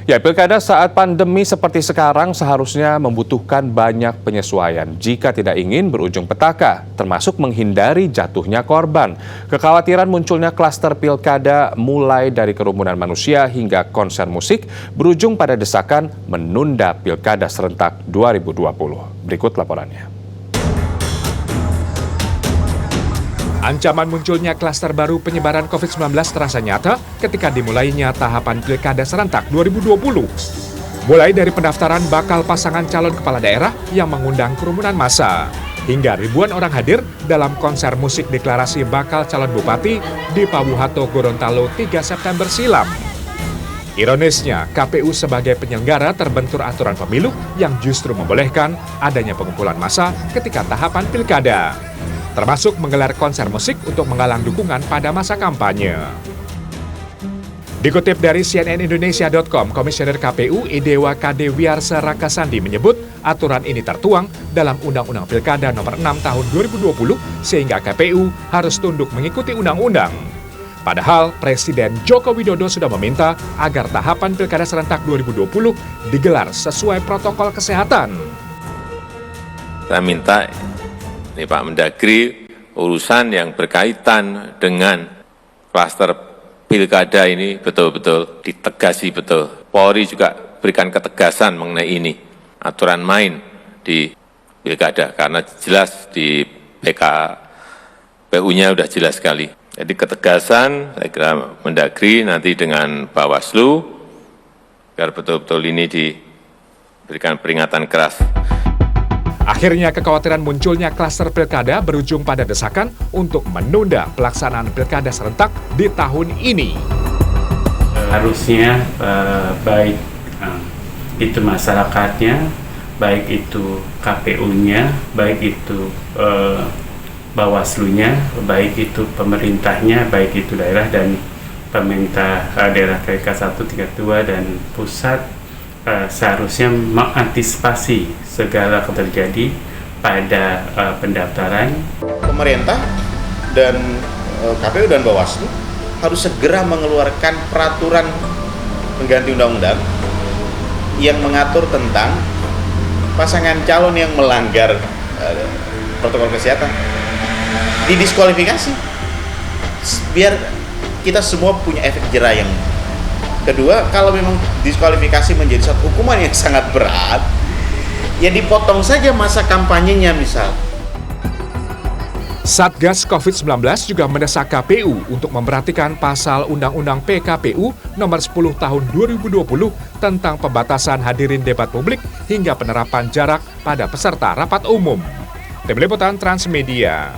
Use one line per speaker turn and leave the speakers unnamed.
Ya, pilkada saat pandemi seperti sekarang seharusnya membutuhkan banyak penyesuaian jika tidak ingin berujung petaka, termasuk menghindari jatuhnya korban. Kekhawatiran munculnya klaster pilkada mulai dari kerumunan manusia hingga konser musik berujung pada desakan menunda pilkada serentak 2020. Berikut laporannya.
Ancaman munculnya klaster baru penyebaran COVID-19 terasa nyata ketika dimulainya tahapan Pilkada Serentak 2020. Mulai dari pendaftaran bakal pasangan calon kepala daerah yang mengundang kerumunan massa, hingga ribuan orang hadir dalam konser musik deklarasi bakal calon bupati di Pawuhato, Gorontalo 3 September silam. Ironisnya, KPU sebagai penyelenggara terbentur aturan pemilu yang justru membolehkan adanya pengumpulan massa ketika tahapan pilkada, termasuk menggelar konser musik untuk menggalang dukungan pada masa kampanye. Dikutip dari cnnindonesia.com, Komisioner KPU Idewa KD Wiarsa Rakasandi menyebut aturan ini tertuang dalam Undang-Undang Pilkada Nomor 6 Tahun 2020 sehingga KPU harus tunduk mengikuti undang-undang. Padahal Presiden Joko Widodo sudah meminta agar tahapan Pilkada Serentak 2020 digelar sesuai protokol kesehatan.
Saya minta ini Pak Mendagri, urusan yang berkaitan dengan klaster pilkada ini betul-betul ditegasi betul. Polri juga berikan ketegasan mengenai ini, aturan main di pilkada, karena jelas di PKPU-nya sudah jelas sekali. Jadi ketegasan, saya kira Mendagri nanti dengan Bawaslu, biar betul-betul ini diberikan peringatan keras.
Akhirnya kekhawatiran munculnya klaster pilkada berujung pada desakan untuk menunda pelaksanaan pilkada serentak di tahun ini.
Harusnya baik itu masyarakatnya, baik itu KPU-nya, baik itu Bawaslu-nya, baik itu pemerintahnya, baik itu daerah dan pemerintah daerah KK 132 dan pusat, seharusnya mengantisipasi segala yang terjadi pada pendaftaran.
Pemerintah dan KPU dan Bawaslu harus segera mengeluarkan peraturan pengganti undang-undang yang mengatur tentang pasangan calon yang melanggar protokol kesehatan didiskualifikasi, biar kita semua punya efek jera yang kedua. Kalau memang diskualifikasi menjadi suatu hukuman yang sangat berat, ya dipotong saja masa kampanyenya misal.
Satgas COVID-19 juga mendesak KPU untuk memperhatikan pasal Undang-Undang PKPU Nomor 10 Tahun 2020 tentang pembatasan hadirin debat publik hingga penerapan jarak pada peserta rapat umum. Tim Liputan Transmedia.